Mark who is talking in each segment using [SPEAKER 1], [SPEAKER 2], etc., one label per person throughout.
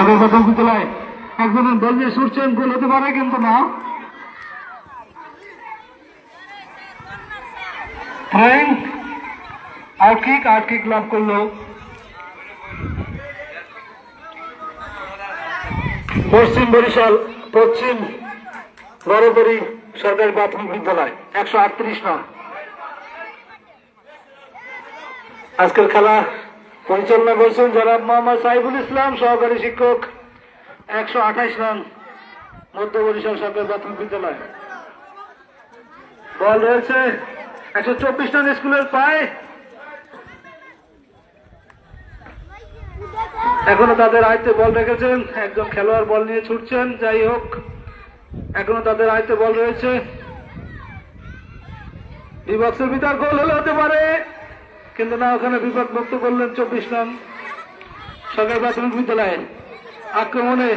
[SPEAKER 1] সদর প্রথম বিদ্যালয় একজন বল দিয়ে ছুটছেন, গোল হতে পারে কিন্তু না। আউটকিক লাভ করলো পশ্চিম বরিশাল পশ্চিম বড়বড়ি সরকারি প্রাথমিক বিদ্যালয় 138 রান। আজকের খেলা পরিচালনা করছেন জনাব মোহাম্মদ সাইফুল ইসলাম, সহকারী শিক্ষক। 128 রান মধ্য বরিশাল সরকারি প্রাথমিক বিদ্যালয়। বল রয়েছে 124 রান স্কুলের পায়ে। এখনো তাদের আয়ত্তে বল রেখেছেন, একজন খেলোয়াড় বল নিয়ে ছুটছেন। যাই হোক, এখনো তাদের আয়ত্তে বল রয়েছে। বিপক্ষের ভিতর গোল হলে হতে পারে কিন্তু না, ওখানে বিপদ মুক্ত করলেন 24 রান সরকারি প্রাথমিক বিদ্যালয়ে। আক্রমণে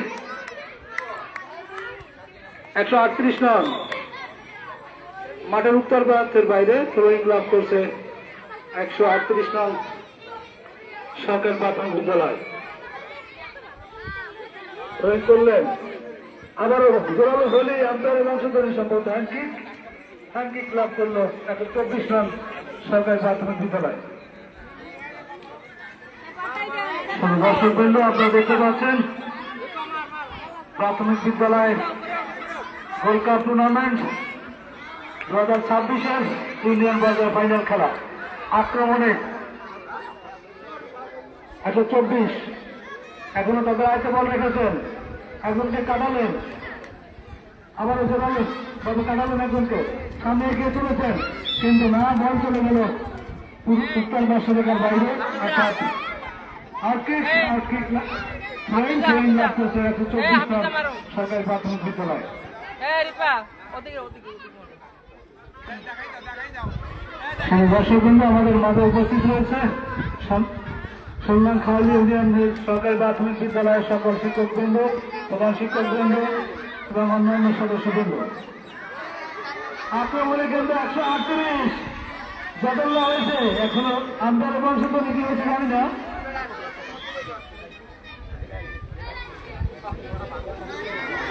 [SPEAKER 1] 138 রান মাঠের উত্তর প্রান্তের বাইরে থ্রোয়িং লাভ করছে 138 রান সরকারি প্রাথমিক বিদ্যালয়। থ্রোয়িং করলেন আবারও জোরালো হলেই আম্পায়ারের অংশগ্রহণ সম্ভব। হ্যান্ডকিক লাভ করলো 124 রান সরকারি প্রাথমিক বিদ্যালয়। দর্শক বৃন্দ, আপনারা দেখতে পাচ্ছেন প্রাথমিক বিদ্যালয়ের গোল্ড কাপ টুর্নামেন্ট 2026-এর ইউনিয়ন পর্যায়ে ফাইনাল খেলা। আক্রমণে 124, এখনো তাদের আয়ত্তে বল রেখেছেন। একজনকে কাটালেন, আবারও জোরালেন, তবে কাটালেন একজনকে, সামনে এগিয়ে চলেছেন কিন্তু না, বল চলে গেল উত্তর বাসরেখার বাইরে। অর্থাৎ আউটকিক লাভ করছে 124 রান সরকারি প্রাথমিক বিদ্যালয়। দর্শকবৃন্দ, আমাদের মাঝে উপস্থিত রয়েছে সন্মান খাওয়ালি ইউনিয়নের সরকারি প্রাথমিক বিদ্যালয়ের সকল শিক্ষকবৃন্দ, প্রধান শিক্ষকবৃন্দ এবং অন্যান্য সদস্যবৃন্দ। আক্রমণে কিন্তু 138 বদল হয়েছে। এখনো আম্পায়ারের বংশধর কি হয়েছে জানি না।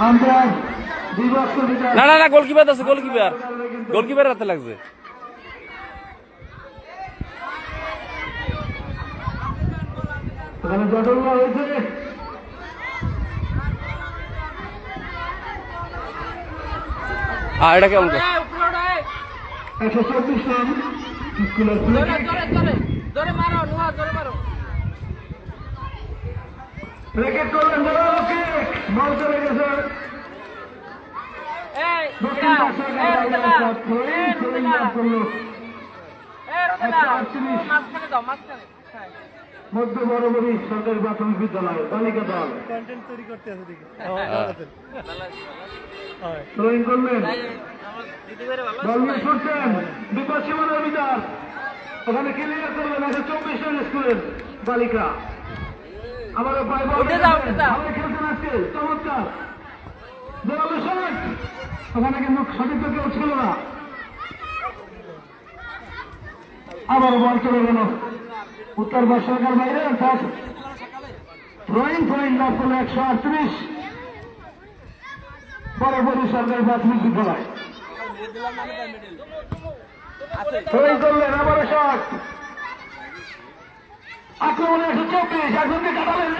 [SPEAKER 1] আম্পায়ার
[SPEAKER 2] না গোলকিপার আছে, গোলকিপার হাতে লাগছে।
[SPEAKER 1] ওখানে বদল হয়েছে।
[SPEAKER 2] এটা কেমন
[SPEAKER 1] 124 রান স্কুলের রেকেট করলেন, বল চলে গেছে মধ্য বড়বড়ি সরকারি প্রাথমিক বিদ্যালয় বালিকা দল। থ্রোয়িং করলেন, বল নিয়ে ছুটছেন বিপদ সীমানার ভিতর, ওখানে ক্লিয়ার করলেন 124 রান স্কুলের বালিকা। আবারও পায় বল খেলছেন আজকে, চমৎকার জোরালো শট, ওখানে কিন্তু সঠিক কেউ ছিল না। আবারও বল চলে গেল উত্তর সরকার বাইরে। অর্থাৎ থ্রোয়িং লাভ করলো 138 বড়বড়ি সরকারি প্রাথমিক বিদ্যালয়। থ্রোয়িং করলেন, আবারও শট। আক্রমণে 124, একজনকে কাটালেন,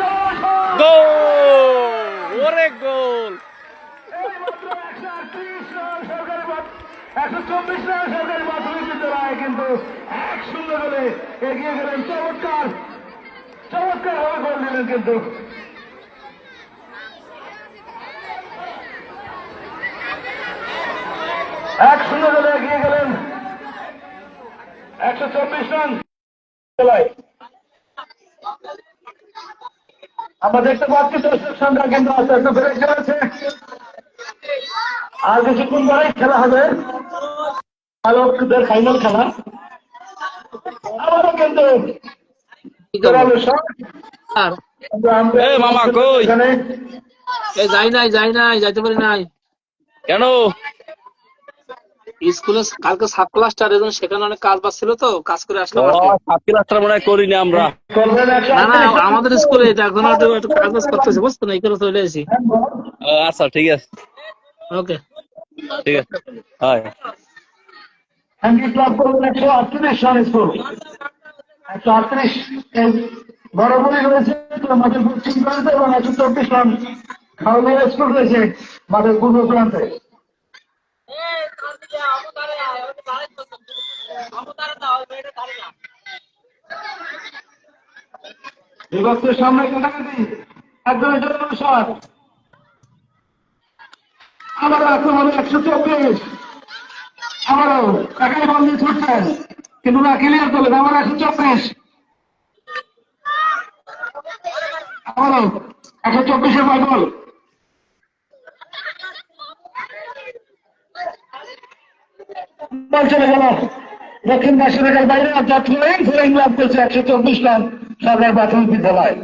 [SPEAKER 2] ওরে গোল।
[SPEAKER 1] 124 রান সরকারি প্রাথমিক বিদ্যালয়, কিন্তু 1-0 গোলে এগিয়ে গেলেন। চমৎকার ভাবে গোল দিলেন কিন্তু। এক 1-0 গোলে এগিয়ে গেলেন 124 রান। আমরা দেখতে পাচ্ছি দর্শক সংখ্যা কিন্তু আস্তে আস্তে বেড়ে চলেছে। আর কিছুক্ষণ পরেই খেলা হবে বালকদের ফাইনাল খেলা। আবারও কিন্তু
[SPEAKER 2] মামা কই
[SPEAKER 3] যাই নাই যাইতে পারি নাই
[SPEAKER 2] কেন?
[SPEAKER 3] স্কুলে কালকে সাব ক্লাসটা এর জন্য সেখানে অনেক কাজ বাড়ছিল তো কাজ করে আসলাম
[SPEAKER 2] ও
[SPEAKER 3] আর কি।
[SPEAKER 2] সাত ক্লাসটা মনে হয় করিনি আমরা।
[SPEAKER 1] করবেন
[SPEAKER 3] না না আমাদের স্কুলে এটা এখন একটু একটু কাজ বাজ করতেছে বুঝছো না, এই করে চলে আসি।
[SPEAKER 2] আচ্ছা ঠিক আছে,
[SPEAKER 3] ওকে।
[SPEAKER 2] ঠিক আছে, হয়।
[SPEAKER 1] হ্যান্ডি ক্লাব করবেন 138 রান স্কোর। 138 বরাবরই রয়েছে মাঠের পশ্চিম প্রান্তে এবং 124 রান খাওয়ানোর স্কোর রয়েছে মাঠের পূর্ব প্রান্তে। বিভক্তের সামনে কাটাকাটি একজনের জন্য 60। আবারও আক্রমণে 124। আবারও একাই বল দিয়ে ছুটছেন কিন্তু না, ক্লিয়ার করলেন। আবার 124। আবারও 124 বাই বল। বল চলে গেল দক্ষিণ বাসির বাইরে। অর্থাৎ ফ্লোরিং লাভ করছে 124 রান সরকার প্রাথমিক বিদ্যালয়।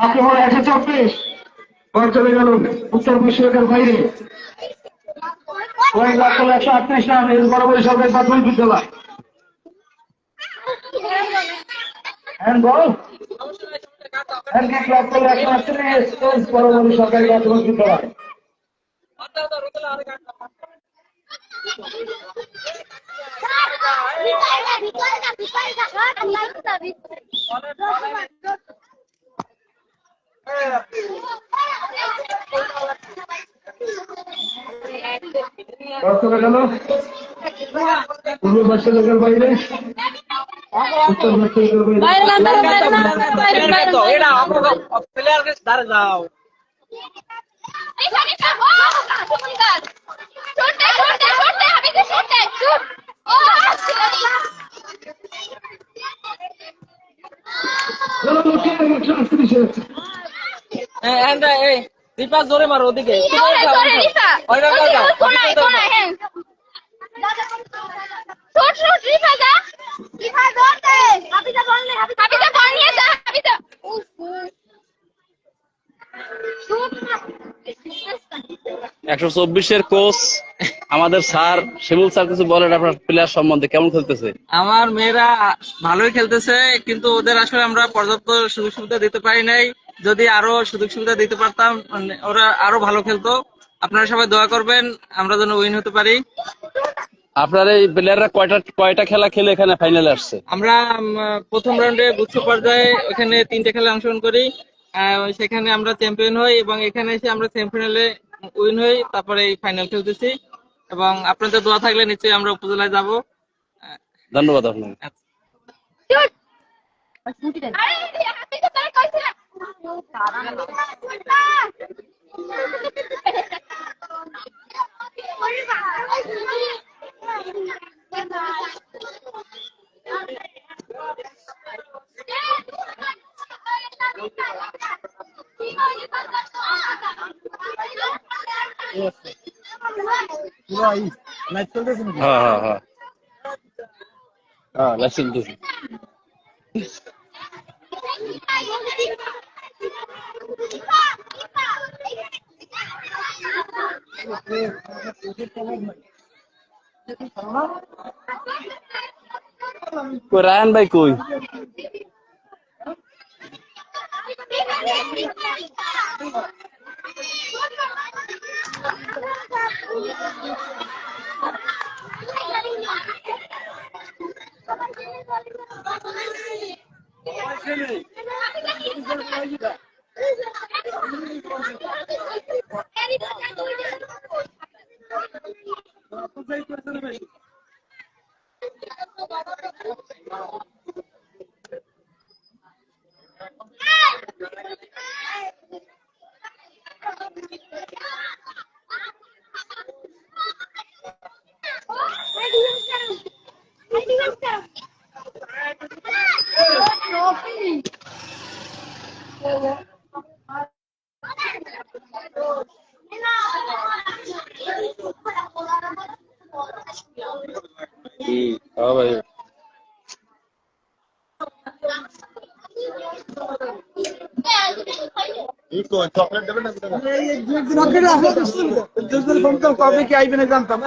[SPEAKER 1] আক্রমণ 124। বল চলে গেল উত্তর পশ্চিমের বাইরে। ফ্লোরিং লাভ করলো 138 রান। এর বরাবরই সরকারি প্রাথমিক বিদ্যালয়। হ্যান্ড বল হ্যান্ড ক্লাব করলো 138 বরাবরই সরকারি প্রাথমিক বিদ্যালয়। বল চলে গেল পূর্ব পশ্চিমের বাইরে। উত্তর পশ্চিমের বাইরে।
[SPEAKER 3] জোরে মারো ওদিকে।
[SPEAKER 2] একশো 124-এর কোচ আমাদের স্যার শিমুল স্যার কিছু বলেন আপনার প্লেয়ার সম্বন্ধে, কেমন খেলতেছে?
[SPEAKER 3] আমার মেয়েরা ভালোই খেলতেছে, কিন্তু ওদের আসলে আমরা পর্যাপ্ত সুযোগ সুবিধা দিতে পারি নাই। যদি আরো সুযোগ সুবিধা দিতে পারতাম ওরা আরো ভালো খেলতো। আপনারা সবাই দোয়া করবেন আমরা যেন উইন হতে পারি।
[SPEAKER 2] আপনার এই প্লেয়াররা কয়টা খেলা খেলে এখানে ফাইনালে আসছে?
[SPEAKER 3] আমরা প্রথম রাউন্ডে গুচ্ছ পর্যায়ে ওখানে 3টে খেলা অংশগ্রহণ করি, সেখানে আমরা চ্যাম্পিয়ন হই এবং এখানে এসে আমরা সেমিফাইনালে উইন হই, তারপরে এই ফাইনাল খেলতেছি। এবং আপনাদের দোয়া থাকলে নিশ্চয়ই আমরা উপজেলায় যাব।
[SPEAKER 2] ধন্যবাদ আপনাকে। হ্যাঁ হ্যাঁ হ্যাঁ হ্যাঁ, লাইভ চলতেছে। কই রায়ান ভাই কই? হ্যাঁ ভাই।
[SPEAKER 1] কবে কি আইবে না জানতাম।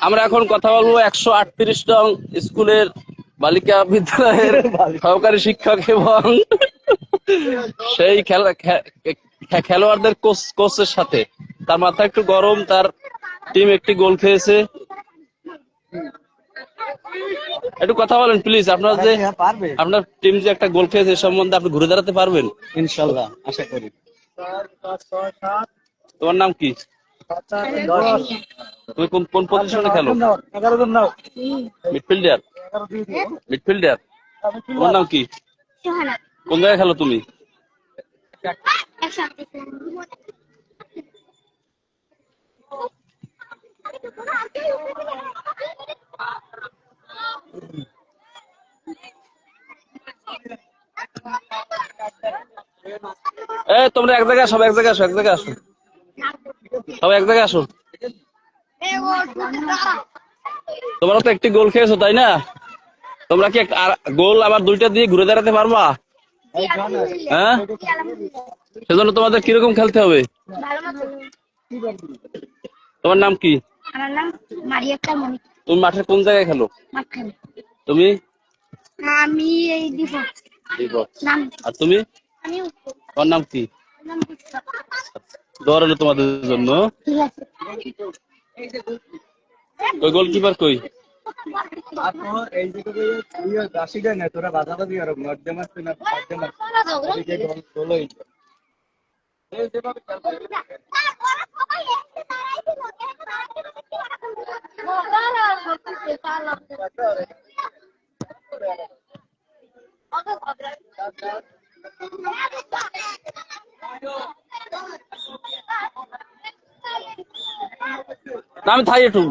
[SPEAKER 2] আমরা এখন কথা বলবো 138 নং স্কুলের বালিকা বিদ্যালয়ের সহকারী শিক্ষক এবং সেই খেলোয়াড়দের কোচের সাথে। তার মাথা একটু গরম, তার টিম একটি গোল খেয়েছে। একটু কথা বলেন প্লিজ, আপনার টিম যে একটা গোল খেয়েছে এ সম্বন্ধে আপনি ঘুরে দাঁড়াতে পারবেন?
[SPEAKER 4] ইনশাল্লাহ আশা করি।
[SPEAKER 2] তোমার নাম কি? তুমি কোন পজিশনে খেলো? মিডফিল্ডার। মিডফিল্ডার। তোমার নাম কি? কোন জায়গায় খেলো তুমি? তোমরা এক জায়গায় আসো, এক জায়গায় আসো, এক জায়গায় আসো, সবাই এক জায়গায় আসো। তোমরা তো একটি গোল খেয়েছো তাই না? তোমরা কি গোল আবার দুইটা দিয়ে ঘুরে দাঁড়াতে পারবা? হ্যাঁ, সেজন্য তোমাদের কিরকম খেলতে হবে? তোমার নাম কি?
[SPEAKER 5] আমার নাম মারিয়াক্কা মনিক।
[SPEAKER 2] তুমি মাঠের কোন জায়গায় খেলো? তুমি?
[SPEAKER 5] আমি এই দীপক।
[SPEAKER 2] আর তুমি?
[SPEAKER 5] আমি
[SPEAKER 2] তোমার নাম কি?
[SPEAKER 5] নাম
[SPEAKER 2] দৌড় হলো তোমাদের জন্য।
[SPEAKER 5] ঠিক আছে।
[SPEAKER 2] ওই গোলকিপার কই?
[SPEAKER 4] এই যে রাশি দেয় না, তোরা বাজাবাজি আর মধ্যে মারছে না,
[SPEAKER 2] না আমি থাই একটু।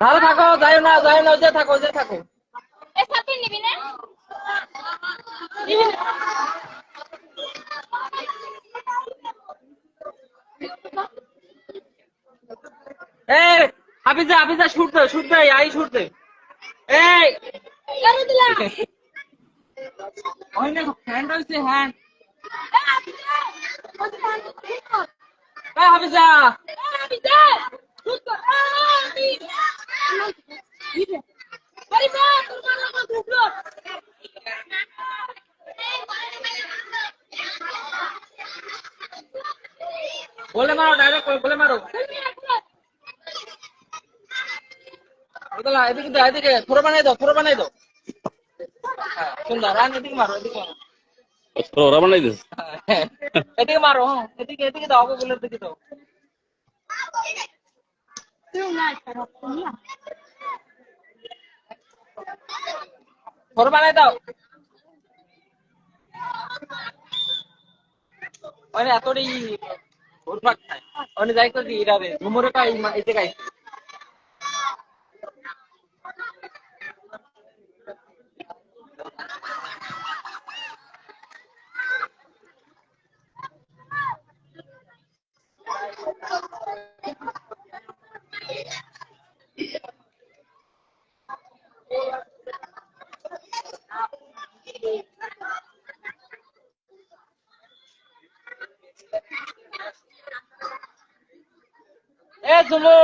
[SPEAKER 3] ভালো থাকো, যাই না যে থাকো যে থাকো। এই হাফিজা শুট দে আই শুট দে। এই ওই না হ্যান্ড হইছে হ্যান্ড। হাফিজা শুট কর। বলে মারো, ডাইরেক্ট বলে মারো। এদিকে থ্রো বানাই দাও। সুন্দর, রান এদিকে মারো।
[SPEAKER 2] ওরা বানাই দিস।
[SPEAKER 3] এদিকে মারো, এদিকে দাও, বলে দিকে দাও। থ্রো বানাই দাও। মানে এতটাই ঘুরপাক খায় অনেক যাই করি ইরারে ঘুমরে পাই এতে গাই এ জুমু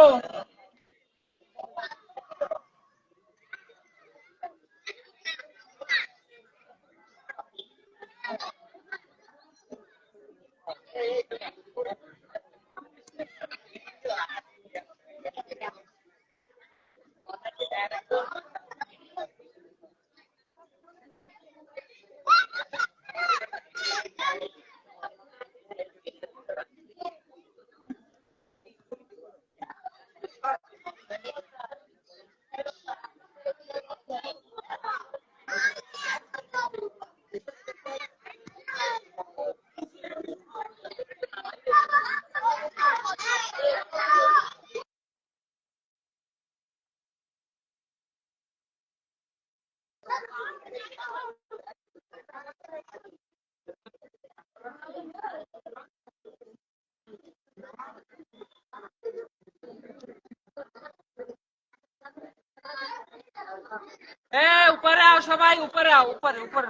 [SPEAKER 3] এ উপরে আও সবাই উপরে আও উপরে উপরে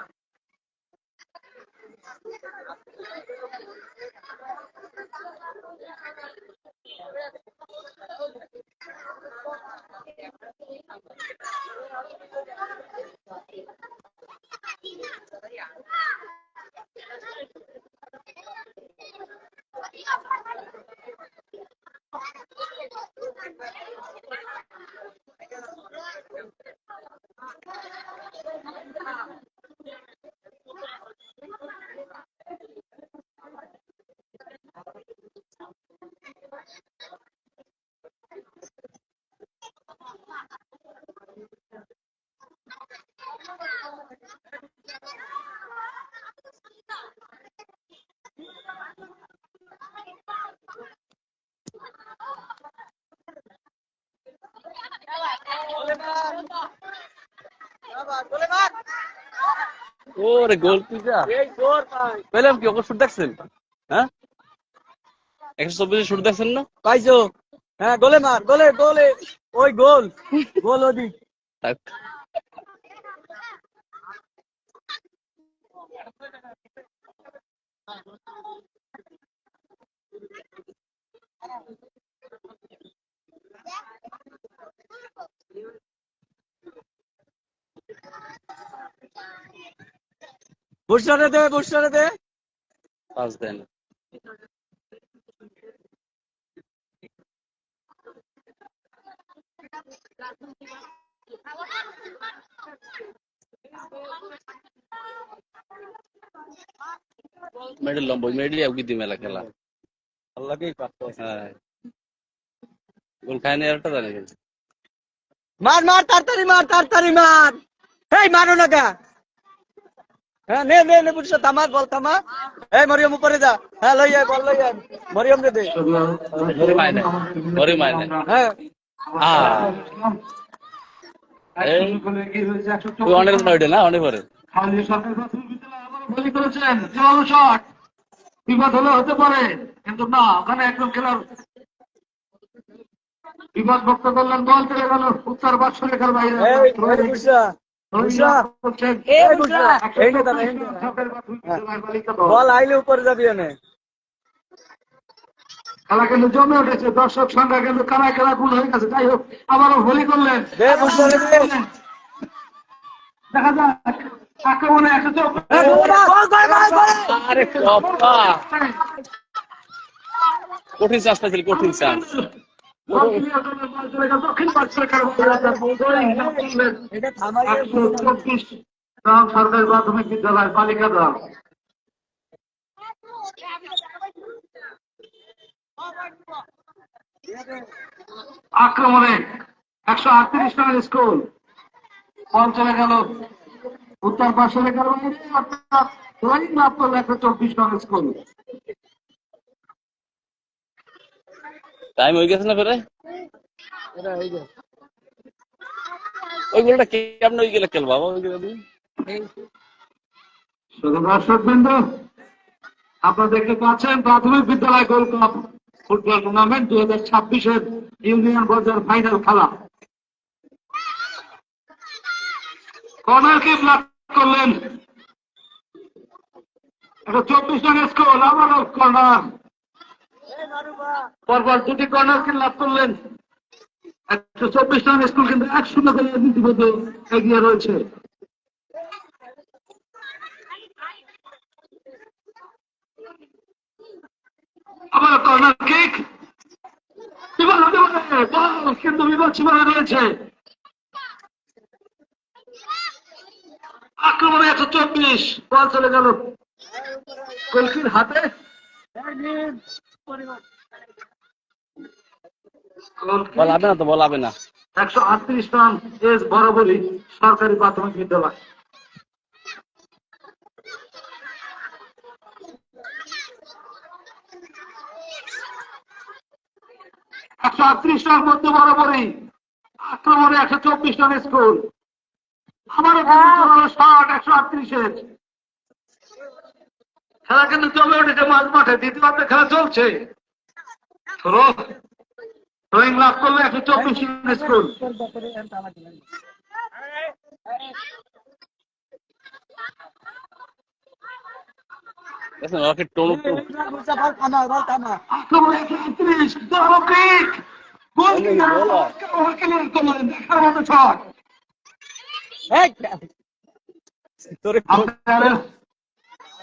[SPEAKER 2] ওরে গোল পিজা পেলাম কি ওকে শুট দেখছেন? হ্যাঁ 124 শুট দেখছেন না?
[SPEAKER 4] পাইছো? হ্যাঁ গোলে মার, গোলে গোলে, ওই গোল গোল ওদিক।
[SPEAKER 2] থাক।
[SPEAKER 4] বুসরারে দে, বুসরারে দে।
[SPEAKER 2] পাঁচ দেন। মেডেল লম্ব মেডেল আউকি দি মেলা খেলা
[SPEAKER 4] আল্লাহকেই পারতো।
[SPEAKER 2] হ্যাঁ গোল খায়নি আরেকটা জানে কিন্তু
[SPEAKER 4] মার মার, তাড়াতাড়ি মার, তাড়াতাড়ি মার। এই মারো না গা। হ্যাঁ নে নে নে, বুসরা থামা, বল থামা। এই মরিয়ম উপরে যা। হ্যাঁ লই আয়, বল লই আয়, মরিয়ম রে দে।
[SPEAKER 2] ধরে মাইনে ধরে মাইনে
[SPEAKER 4] হ্যাঁ
[SPEAKER 2] তুই অনেক নয়ডে না অনেক পরে
[SPEAKER 1] ভলি করেছেন জোরালো শট, বিপদ হলে হতে পারে কিন্তু না, ওখানে একজন খেলার বিপদ মুক্ত করলেন, বল চলে গেল উত্তর বাৎসরিকের বাইরে।
[SPEAKER 4] এই বুসরা, বুসরা, এই বুসরা, এই নে দাঁড়া, এই নে দাঁড়া। বল আইলে উপরে যাবি এনে।
[SPEAKER 1] খেলা কিন্তু জমে উঠেছে, দর্শক সংখ্যা কিন্তু কারা খেলা গুণ হয়ে গেছে। যাই হোক আবারও ভলি করলেন,
[SPEAKER 4] দে বুসরা রে দে।
[SPEAKER 1] দেখা যাক আক্রমণে একটা চোখ।
[SPEAKER 2] আরে বাবা কঠিন চান্স পাইছিল, কঠিন চান্স।
[SPEAKER 1] দক্ষিণ বাৎসরিকের
[SPEAKER 4] এটা থামাই।
[SPEAKER 1] 124 নং সরকারি প্রাথমিক বিদ্যালয় বালিকা দল। আক্রমণে 138 রানের স্কোর, বল চলে গেল উত্তর পার্শ্বের 124 রানের স্কোর।
[SPEAKER 2] টাইম হয়ে গেছে না ফেরে ওই গোলটা কেমন ওই গেলে খেল বাবা ওই গেলে
[SPEAKER 1] শুধু দর্শক বৃন্দ, আপনারা দেখতে পাচ্ছেন প্রাথমিক বিদ্যালয় গোল্ড কাপ ফুটবল টুর্নামেন্ট 2026-এর ইউনিয়ন পর্যায়ের ফাইনাল খেলা। কর্নার কিক লাভ করলেন, 124 রানের স্কোর। আবারও কর্নার, পরপর দুটি কর্নার কিক লাভ করলেন। 124 রানের স্কোর, কিন্তু 1-0 করে ইতিমধ্যে এগিয়ে রয়েছে। আবার কর্নার কিক, বিপদ হতে পারে, বল কিন্তু বিপদ সীমায় রয়েছে। আক্রমণে 124, বল চলে গেল গোলকির হাতে।
[SPEAKER 2] বল হবে না তো, বল হবে না।
[SPEAKER 1] 138 রান এস বরাবরই সরকারি প্রাথমিক বিদ্যালয়। রান মধ্যে বরাবরই আক্রমণে 124 রানের স্কোর। আমারও শট 138-এর। খেলা কিন্তু জমে উঠেছে মাঝ মাঠে, দ্বিতীয়ার্ধে খেলা চলছে। থ্রোয়িং লাভ করলে 124 রানের স্কোর।
[SPEAKER 2] ওকে টোন
[SPEAKER 1] আক্রমণে 138, বড় কিক, গোল করলেন, দেখার মতো শট।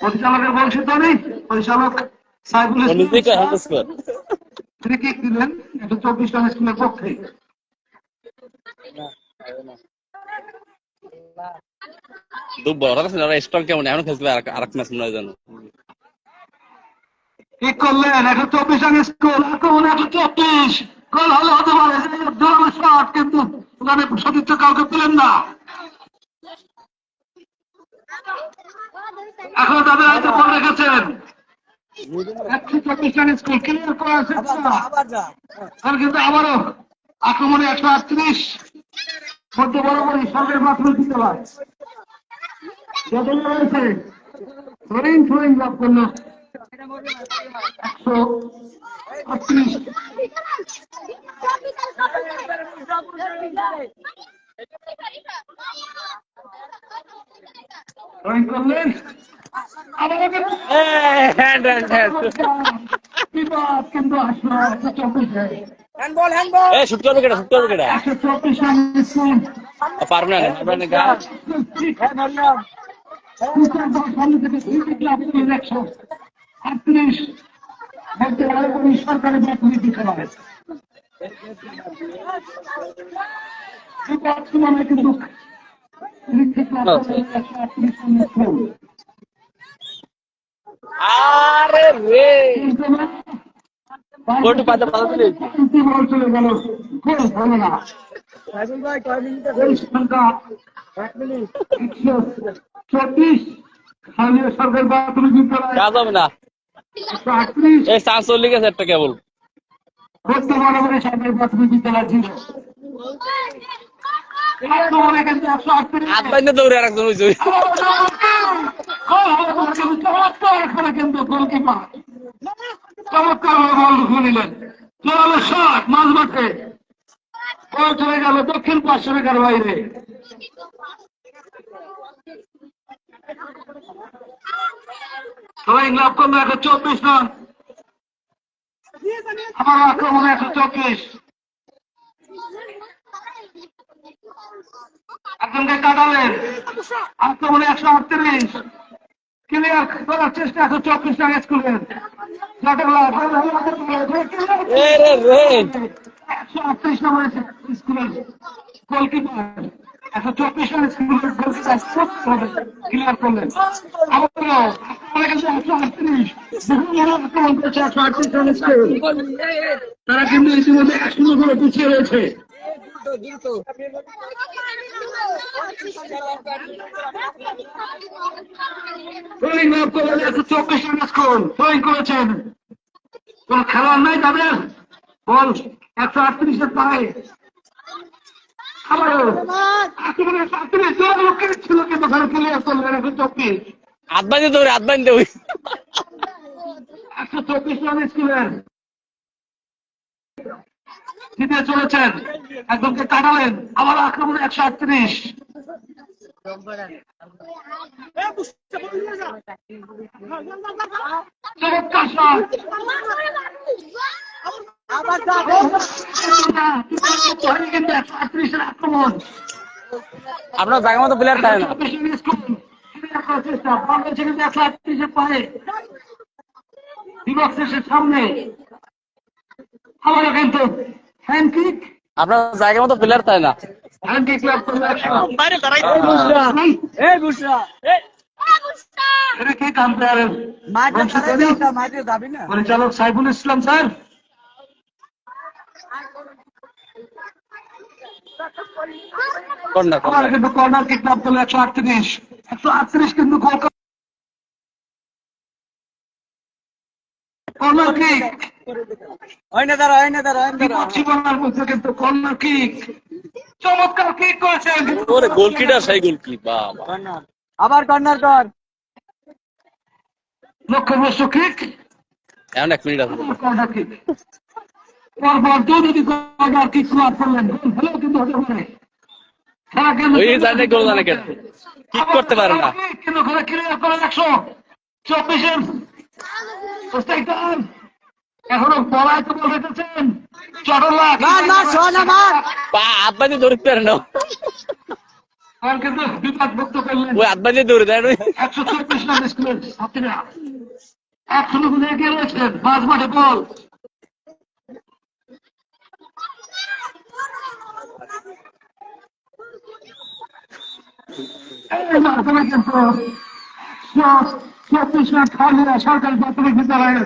[SPEAKER 1] পরিচালকের বংশিত নেই, পরিচালক সাইফুল ইসলাম ফ্রি কিক দিলেন 124 রানের স্কুলের পক্ষে।
[SPEAKER 2] স্ট্রং কেমন এখন খেলতে আরেক ম্যাচ মনে হয় জানো
[SPEAKER 1] কিক করলেন 124 রানের স্কোর। আক্রমণে 124, গোল হলে হতে পারে, জোরালো শট, কিন্তু ওখানে সতীর্থ কাউকে পেলেন না। এখন তাদের হাতে বল রেখেছেন। 124 রানের স্কোর ক্লিয়ার করার চেষ্টা, কিন্তু আবারও আক্রমণে 138, মধ্যে বরাবরই সরকারি প্রাথমিক বিদ্যালয় রয়েছে। থ্রোয়িং লাভ করলো 138। থ্রোয়িং করলেন, আবারও বিপদ, কিন্তু আসলো 124-এ।
[SPEAKER 2] শুট করবে কেটা, শুট করবে কেটা
[SPEAKER 1] 124 রানের স্কোর।
[SPEAKER 2] পারবে না গাছ
[SPEAKER 1] সামনে থেকে সরকারি প্রাথমিক বিদ্যালয় কিন্তু
[SPEAKER 2] আরে রে কোটি পাতা পাতা দিলে
[SPEAKER 1] বল চলে গেল, গোল হলো না। সংখ্যা 124, স্থানীয় সরকারি প্রাথমিক বিদ্যালয়
[SPEAKER 2] কাজ হবে না
[SPEAKER 1] 138,
[SPEAKER 2] এই চান্স চলে গেছে একটা কেবল
[SPEAKER 1] বর্তমানে সরকারি প্রাথমিক বিদ্যালয় 0। আক্রমণে কিন্তু 138,
[SPEAKER 2] হাত বাইন্দে দৌড়ে আরেকজন হয়েছে
[SPEAKER 1] চমৎকার করে কিন্তু গোলকিপার চমৎকার বল ঢুকে নিলেন। জোরালো শট মাঝ মাঠে, বল চলে গেল দক্ষিণ 500 মিটার বাইরে। থ্রোয়িং লাভ করলো 124 রান। আমার আক্রমণে 124, একজনকে কাটালেন। আক্রমণে 138, ক্লিয়ার করার চেষ্টা 124 রানের স্কুলের 138 নম্বরের স্কুলের গোলকিপার 124 রানের স্কুলের গোলকিপার ক্লিয়ার করলেন। তারা কিন্তু ইতিমধ্যে 1-0 করে পিছিয়ে রয়েছে। থ্রোয়িং লাভ করলেন 124 রানের স্কোর। থ্রোয়িং করেছেন, কোন খেলোয়াড় নাই তাদের। বল 138 পায়ে আবারও আক্রমণে 37 লোকের ছিল কিন্তু ঘরে ক্লিয়ার করলেন 124
[SPEAKER 2] আদবানি দৌড়ে আদবানি দৌড়ে
[SPEAKER 1] 124 রান স্কুলের জিতে চলেছেন একদমকে কাটালেন আবার আক্রমণে 138 চমৎকার শট কিন্তু 138 আক্রমণ
[SPEAKER 2] আপনার জায়গা মতো প্লেয়ার থাকে না।
[SPEAKER 1] সামনে আবারও কিন্তু হ্যান্ড কিক
[SPEAKER 2] আপনার জায়গা মতো প্লেয়ার থাকে না।
[SPEAKER 1] হ্যান্ড কিক লাভ করলো 100
[SPEAKER 4] এই বুশরা
[SPEAKER 1] এটা কে আম্পায়ারের
[SPEAKER 4] মাঠে যাবি না
[SPEAKER 1] পরিচালক সাইফুল ইসলাম স্যার
[SPEAKER 2] কর্নার
[SPEAKER 1] আবার কিন্তু কর্নার কিক লাভ করলো 138 কিন্তু কর্নার কিক
[SPEAKER 4] হয় না দাঁড়া
[SPEAKER 1] জীবনের মধ্যে কিন্তু কর্নার কিক চমৎকার কিক করেছেন
[SPEAKER 2] ওরে গোলকিটার সেই গোলকি বাবা।
[SPEAKER 4] আবার কর্নার কর
[SPEAKER 1] লক্ষ্যভ্রষ্ট কিক
[SPEAKER 2] এখন 1 মিনিট আছে।
[SPEAKER 1] কর্নার কিক পরপর যদি কর্নার কিক লাভ করলেন ভালো কিন্তু হতে পারে খেলা কিন্তু
[SPEAKER 2] ওই জানে গোল জানে কেন কিক করতে পারে না।
[SPEAKER 1] কিন্তু ঘরে ক্লিয়ার করে 124 এখনো বলায় তো বলতেছেন চটলা
[SPEAKER 2] পা আদবানি দৌড়তে পারে না।
[SPEAKER 1] কিন্তু বিপদ মুক্ত করলেন
[SPEAKER 2] ওই আদবানি দৌড়ে দেয়
[SPEAKER 1] 124 রান স্কুলের ছাত্রীরা এখনো কিন্তু এগিয়ে রয়েছেন মাঝ মাঠে বল এই মাধ্যমে কিন্তু 124 রান খাওয়া সরকারি প্রাথমিক বিদ্যালয়ের